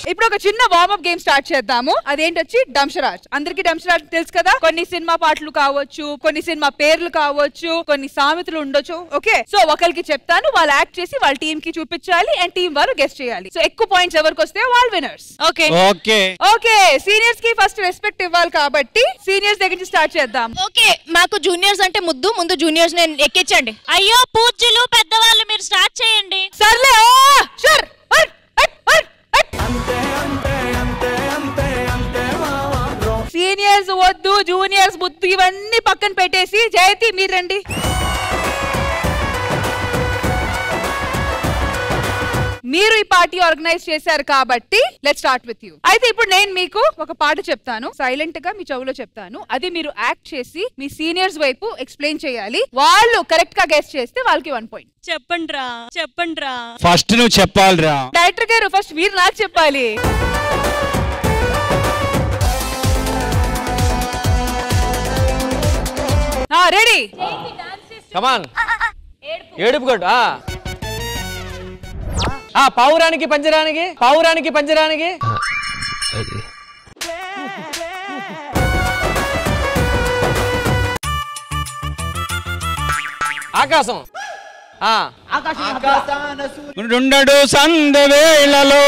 ఇప్పుడు ఒక చిన్న వార్మప్ గేమ్ స్టార్ట్ చేద్దాము. అదేంటొచ్చి డంషరాజ్. అందరికి డంషరాజ్ తెలుసు కదా. కొన్ని సినిమా పాటలు కావచ్చు, కొన్ని సినిమా పేర్లు కావచ్చు, కొన్ని సామెతలు ఉండొచ్చు. ఓకే, సో ఒకరికి చెప్తాను, వాళ్ళు యాక్ట్ చేసి వాళ్ళ టీం కి చూపించాలి అండ్ టీం వారు గెస్ట్ చేయాలి. సో ఎక్కువ పాయింట్స్ ఎవరికి వస్తే వాళ్ళు winners. Okay okay okay. Seniors కి ఫస్ట్ రెస్పెక్ట్ ఇవ్వాలి కాబట్టి సీనియర్స్ దగ్గర నుంచి స్టార్ట్ చేద్దాం. ఓకే, మాకు జూనియర్స్ అంటే ముద్దు. ముందు జూనియర్స్ ఎక్కించండి. అయ్యో పూజ్యులు పెద్దవాళ్ళు మీరు స్టార్ట్ చేయండి. సర్లే. సీనియర్స్ వద్దు, జూనియర్స్ ముద్దు, ఇవన్నీ పక్కన పెట్టేసి జయతి మీరు రండి. మీరు ఈ పార్టీ ఆర్గనైజ్ చేశారు కాబట్టి లెట్స్ స్టార్ట్ విత్ యూ. అయితే ఇప్పుడు నేను మీకు ఒక పాట చెప్తాను, సైలెంట్ గా మీ చెవులో చెప్తాను. అది మీరు యాక్ట్ చేసి మీ సీనియర్స్ వైపు ఎక్స్ప్లెయిన్ చేయాలి. వాళ్ళు కరెక్ట్ గా గెస్ చేస్తే వాళ్ళకి 1 పాయింట్. చెప్పండ్రా ఫస్ట్ నువ్వు చెప్పాలిరా. డైరెక్టర్ గారు ఫస్ట్ మీరు నాకు చెప్పాలి. రెడీ? కమాన్. ఏడుపు కొట్టు. పావురానికి పంజరానికి, పావురానికి పంజరానికి. ఆకాశం. రెండడు సందవేళలో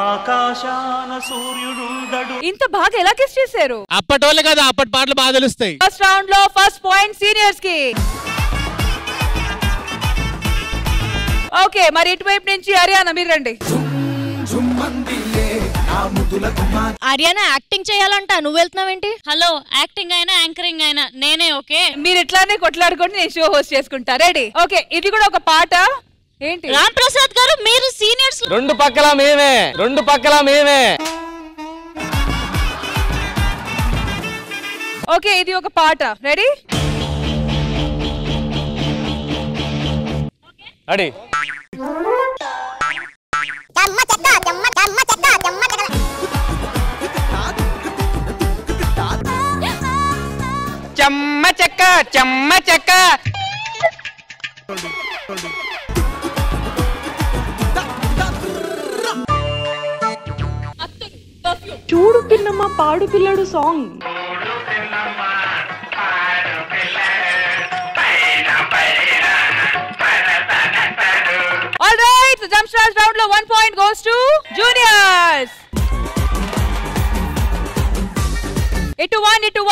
ఆకాశాన సూర్యుడుండడు. ఇంత బాగా ఎలా గెస్ చేశారు? అప్పటోళ్ళు కదా, అప్పటి పాటలు బాగా తెలుస్తాయి. ఫస్ట్ రౌండ్ లో ఫస్ట్ పాయింట్ సీనియర్స్ కి. ఓకే, మరి ఇటువైపు నుంచి హర్యానా మీరు రండి. హర్యానా యాక్టింగ్ చేయాలంట, నువ్వు వెళ్తున్నావేంటి? హలో, యాక్టింగ్ అయినా యాంకరింగ్ అయినా నేనే. ఓకే, మీరు ఇట్లానే కొట్లాడుకోండి, నేను షో హోస్ట్ చేసుకుంటా. రెడీ? ఓకే, ఇది కూడా ఒక పాట. ఏంటి రామ్ ప్రసాద్ గారు మీరు సీనియర్స్? రెండు పక్కల మేమే, రెండు పక్కల మేమే. ఓకే, ఇది ఒక పాట. రెడీ? రెడీ? చెమ్మ చెక్క చెమ్మ చెక్క. చూడు పిన్నమ్మ పాడు పిల్లడు song. All right, the jump stars round lo 1 point goes to juniors. ఇటు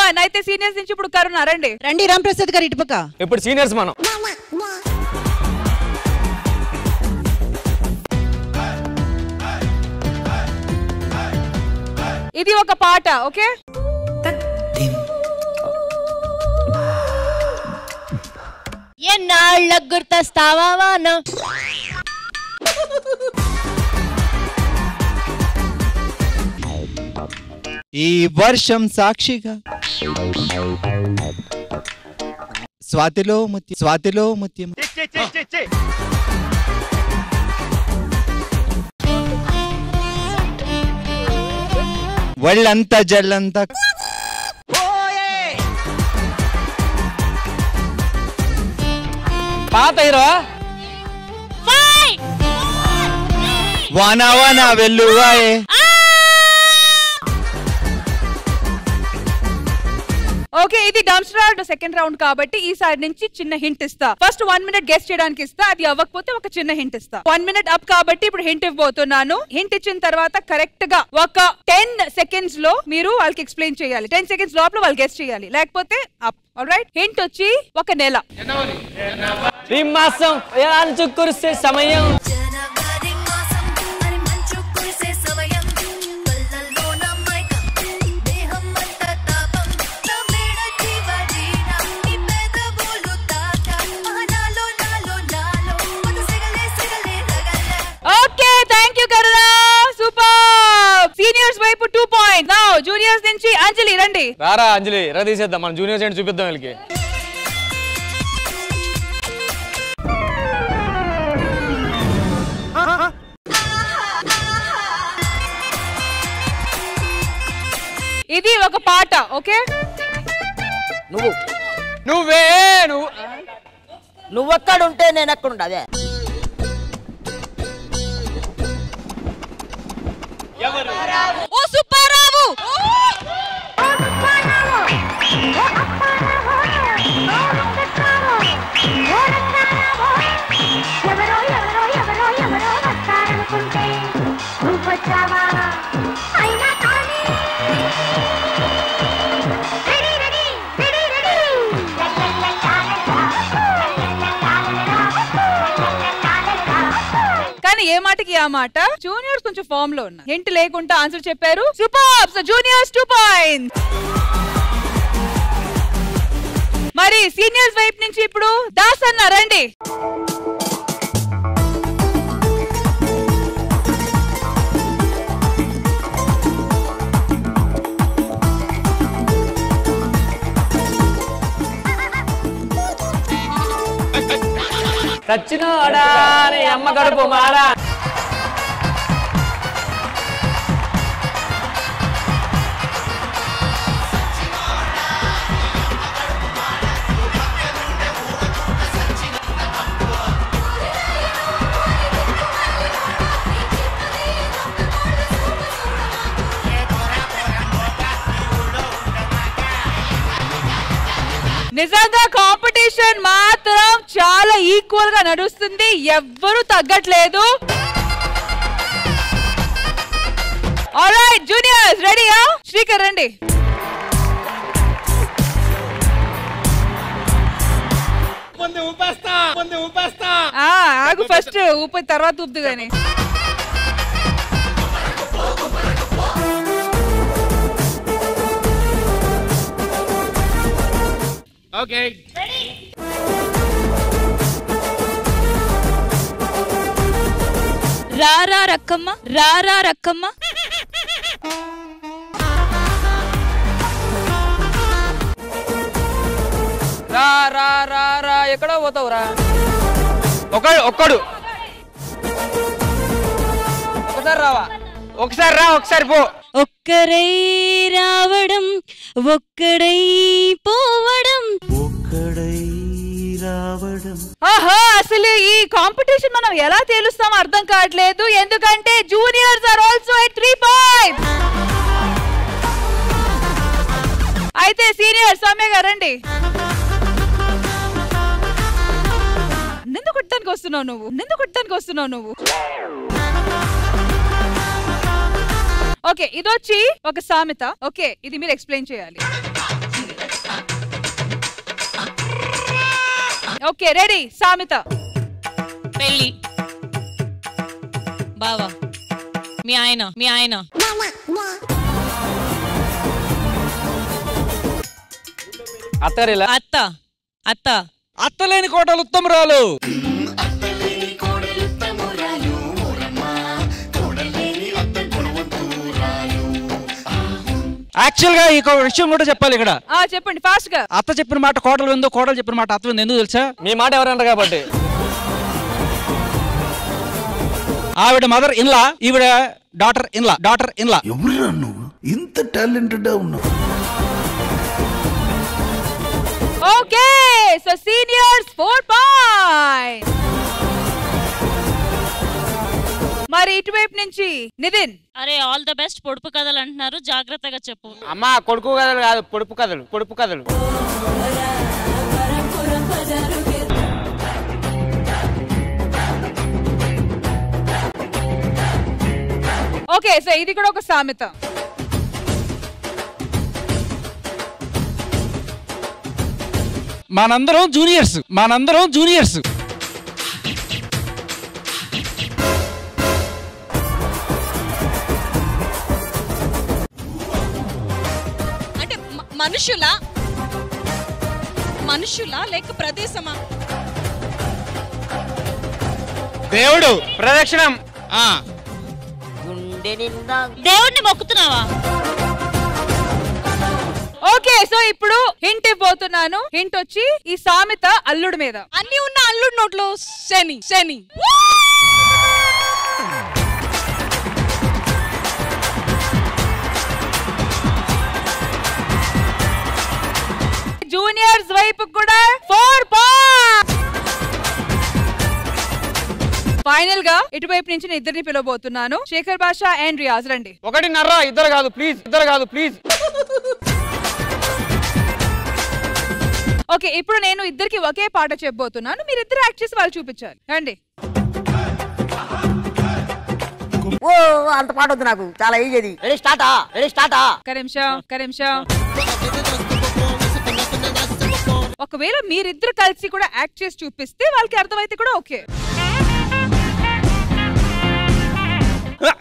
1 అయితే సీనియర్స్ నుంచి ఇప్పుడు కరుణ రండి. రండి రామ్ ప్రసాద్ గారు ఇటు పక్క. ఇప్పుడు సీనియర్స్ మనం. ఇది ఒక పాట. ఓకే, ఎన్నాళ్ళకు గుర్తొస్తావా వాన. ఈ వర్షం సాక్షిగా స్వాతిలో ముత్యం, స్వాతిలో ముత్యం. వాళ్ళంతా జల్లంతా పాత హీరో. వానా వానా వెల్లువాయే. ఓకే, ఇది డంస్టర్ సెకండ్ రౌండ్ కాబట్టి ఈ సైడ్ నుంచి చిన్న హింట్ ఇస్తా. ఫస్ట్ 1 మినిట్ గెస్ట్ చేయడానికి ఇస్తా, అది అవ్వకపోతే ఒక చిన్న హింట్ ఇస్తా. 1 మినిట్ అప్ కాబట్టి ఇప్పుడు హింట్ ఇవ్వబోతున్నాను. హింట్ ఇచ్చిన తర్వాత కరెక్ట్ గా ఒక 10 సెకండ్స్ లో మీరు వాళ్ళకి ఎక్స్ప్లెయిన్ చేయాలి. 10 సెకండ్స్ లోపల వాళ్ళు గెస్ట్ చేయాలి, లేకపోతే అప్. ఆల్రైట్, హింట్ వచ్చి ఒక నెల. ఈ మాసం కురిసే సమయం. జూనియర్స్ నుంచి అంజలి రండి. రారా అంజలి, రా తీసేద్దాం, మన జూనియర్స్ ఏంటి చూపిద్దాం వీళ్ళకి. ఇది ఒక పాట. ఓకే, నువ్వెక్కడుంటే నేను ఎక్కడుంటా. అదే ఓ సుబ్బారావు. కానీ ఏ మాటకి ఆ మాట. జూనియర్స్ కొంచెం ఫామ్ లో ఉన్నారు. హింట్ లేకుండా ఆన్సర్ చెప్పారు. సూపర్. So juniors 2 points. మరి సీనియర్స్ వైపు నుంచి ఇప్పుడు దాస్ అన్న రండి. చచ్చినోడా నీ అమ్మ కడుపు మాడా. నిజంగా కాంపిటీషన్ మాత్రం చాలా ఈక్వల్ గా నడుస్తుంది. ఎవ్వరూ తగ్గట్లేదు. ఆల్రైట్ జూనియర్స్ రెడీయా? శ్రీకర్ రండి. ఆగు, ఫస్ట్ ఊపి తర్వాత ఊపుదు గాని. ఓకే రారా రక్కమ్మ, రారా రక్కమ్మ. రా రా రా రా ఎక్కడో పోతావురా. ఒక్కడు ఒకసారి రావా. ఒకసారి రా, ఒకసారి పో. ఒక్కరై రావడం, ఒక్కడై పోవడం. ఆహా, అసలు ఈ కాంపిటీషన్ మనం ఎలా తేలుస్తాం అర్థం కావట్లేదు. ఎందుకంటే juniors are also at 3 points. అయితే సీనియర్ సౌమ్య గారు రండి. నిన్ను కొట్టడానికి వస్తున్నావు నువ్వు. ఓకే, ఇదొచ్చి ఒక సామెత. ఓకే, ఇది మీరు ఎక్స్ప్లెయిన్ చేయాలి. Okay ready? సామెత. పెళ్ళి బావా మీ ఆయన అత్తరిలా. అత్త అత్తలేని కోటలు ఉత్తమరాలు. యాక్చువల్ గా ఈ విషయం కూడా చెప్పాలి ఇక్కడ. చెప్పండి ఫాస్ట్ గా. అత్త చెప్పిన మాట కోటలు విందో, కోటలు చెప్పిన మాట అత్త విందో. ఎందుకు తెలుసా? మీ మాట ఎవరన్నారు కాబట్టి. ఆవిడ మదర్ ఇన్లా, ఈవిడ డాటర్ ఇన్లా. ఎవరురా నువ్వు ఇంత టాలెంటెడ్ ఉన్నావు? Okay, so seniors 4 points. మరి ఇటువైపు నుంచి నితిన్. అరే ఆల్ ద బెస్ట్. పొడుపు కథలు అంటున్నారు, జాగ్రత్తగా చెప్పు. అమ్మా కొడుకు కథలు కాదు, పొడుపు కథలు. ఓకే, సో ఇది కూడా ఒక సామెత. మనందరం జూనియర్స్. అంటే మనుషులా లేక ప్రదేశమా? దేవుడు ప్రదక్షిణం. దేవుణ్ణి మొక్కుతున్నావా? ఓకే, సో ఇప్పుడు హింట్ ఇవ్వబోతున్నాను. హింట్ వచ్చి ఈ సామెత అల్లుడి మీద. అన్ని ఉన్న అల్లుడి నోట్లో శని. జూనియర్స్ వైపు కూడా 4 పాయింట్స్. ఫైనల్ గా ఇటువైపు నుంచి నేను ఇద్దరిని పిలవబోతున్నాను. శేఖర్ బాషా అండ్ రియాజ్ రండి. 1.5 ఇద్దరు కాదు ప్లీజ్. ఓకే, ఇప్పుడు నేను ఇద్దరికి ఒకే పాట చెప్పబోతున్నాను. మీరిద్దరు యాక్ట్ చేసి వాళ్ళు చూపించాలి. రండి. ఓ అంత పాట వద్దు నాకు, చాలా ఈజీ. Ready start. కరింషా. ఒకవేళ మీరిద్దరు కలిసి కూడా యాక్ట్ చేసి చూపిస్తే వాళ్ళకి అర్థమైతే కూడా ఓకే.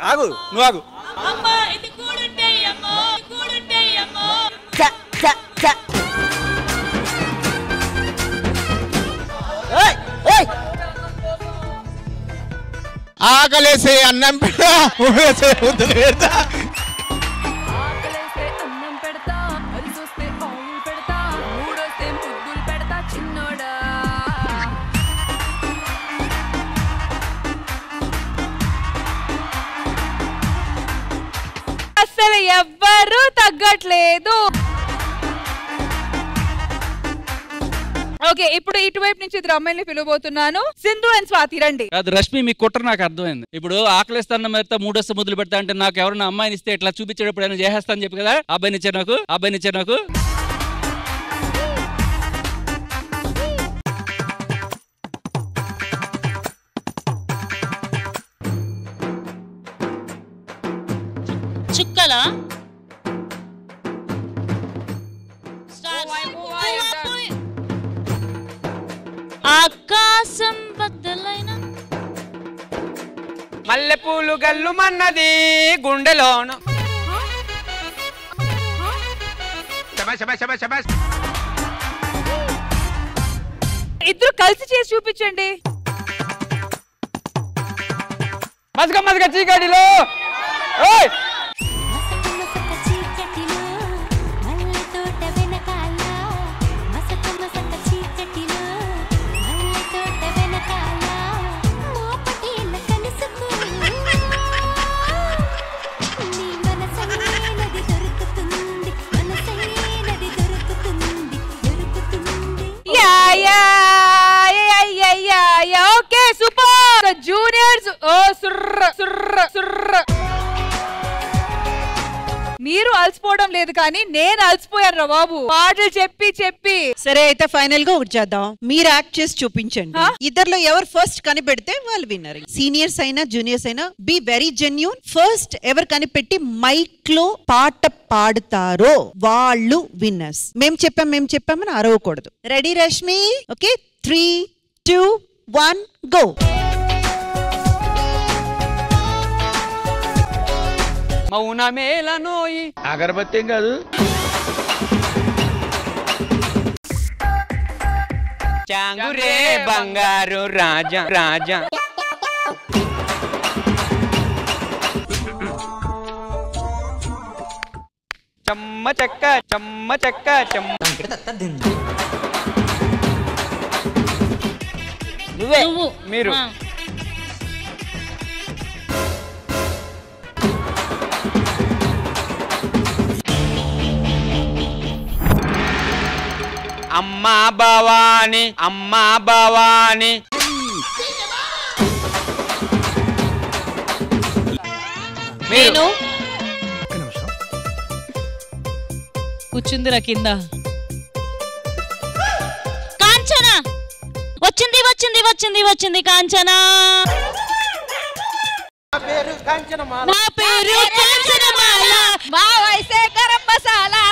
ఆగు నువ్వు ఆగు. ఆకలేసే అన్నం పెడతా అసలు ఎవ్వరూ తగ్గట్లేదు. ఓకే, ఇప్పుడు ఇటువైపు నుంచి ఇద్దరు అమ్మాయిని పిలవబోతున్నాను. సింధు అండ్ స్వాతి రండి. అది రష్మి మీ కుట్ర నాకు అర్థమైంది. ఇప్పుడు ఆకలిస్తాను పెడతా 3 వస్తే ముద్దులు పెడతా అంటే నాకు ఎవరైనా అమ్మాయిని ఇస్తే ఇట్లా చూపించేటప్పుడు ఆయన చేసేస్తా అని చెప్పి కదా అబ్బాయిని ఇచ్చారు నాకు. చుక్కల ఆకాశం బద్దలైన మల్లెపూలు గల్లు మన్నది గుండెలోను. ఇద్దరు కలిసి చేసి చూపించండి. మసక చీకటిలో ఓకే సూపర్. జూనియర్స్ మీరు అలసిపోవడం లేదు కానీ నేను అలసిపోయాను రా బాబు, పాటలు చెప్పి. సరే అయితే ఫైనల్ గా ఒకటి చేద్దాం. మీరు యాక్ట్ చేసి చూపించండి. ఇద్దర్లో ఎవరు ఫస్ట్ కనిపెడితే వాళ్ళు విన్నర్. సీనియర్స్ అయినా జూనియర్స్ అయినా బి వెరీ జెన్యూన్. ఫస్ట్ ఎవరు కనిపెట్టి మైక్ లో పాట పాడుతారో వాళ్ళు విన్నర్స్. మేము చెప్పామని అరవకూడదు. రెడీ రష్మి? Okay, 3, 2, 1 go. మౌనమేలనోయి అగరబత్తి కాదు. చాంగురే బంగారు రాజా చెమ్మ చెక్క నువ్వు మీరు అమ్మా భవాని నేను కూర్చుందిరా కింద. కాంచన వచ్చింది కాంచన. నా పేరు కాంచనమాల, మా వయసే గరం మసాలా.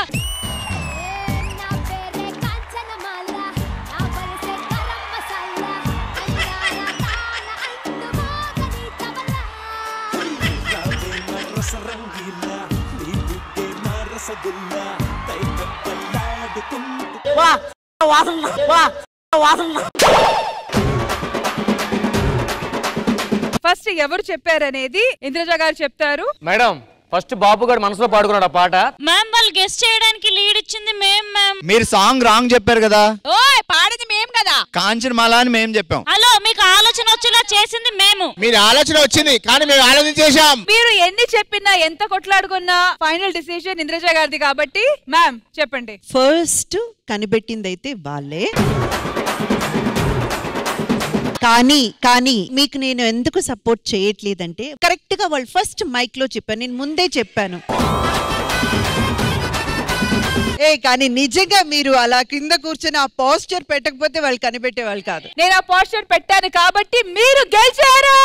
ఫస్ట్ ఎవరు చెప్పారనేది ఇంద్రజ గారు చెప్తారు. మేడం, ఫస్ట్ బాబు గారు మనసులో పాడుకున్నాడు ఆ పాట. మ్యామ్ వాళ్ళు గెస్ట్ చేయడానికి లీడ్ ఇచ్చింది మ్యామ్. మీరు సాంగ్ రాంగ్ చెప్పారు కదా. ఓయ్ పాడింది మేం కదా. కాంచనమాల అని మేము చెప్పాం. హలో, మీకు ఆలోచన వచ్చేలా చేసింది మేము. మీరు ఆలోచన వచ్చింది కానీ మేము ఆలోచించేశాం. మీరు ఎన్ని చెప్పినా ఎంత కొట్లాడుకున్నా ఫైనల్ డిసిషన్ ఇంద్రజ గారిది కాబట్టి మ్యామ్ చెప్పండి. ఫస్ట్ కనిపెట్టింది అయితే వాళ్ళే. కానీ మీకు నేను ఎందుకు సపోర్ట్ చేయట్లేదంటే కరెక్ట్ గా వాళ్ళు ఫస్ట్ మైక్ లో చెప్పాను, నేను ముందే చెప్పాను. కానీ నిజంగా మీరు అలా కింద కూర్చొని ఆ పోస్టర్ పెట్టకపోతే వాళ్ళు కనిపెట్టే వాళ్ళు కాదు. నేను ఆ పోస్టర్ పెట్టాను కాబట్టి మీరు గెలిచారు.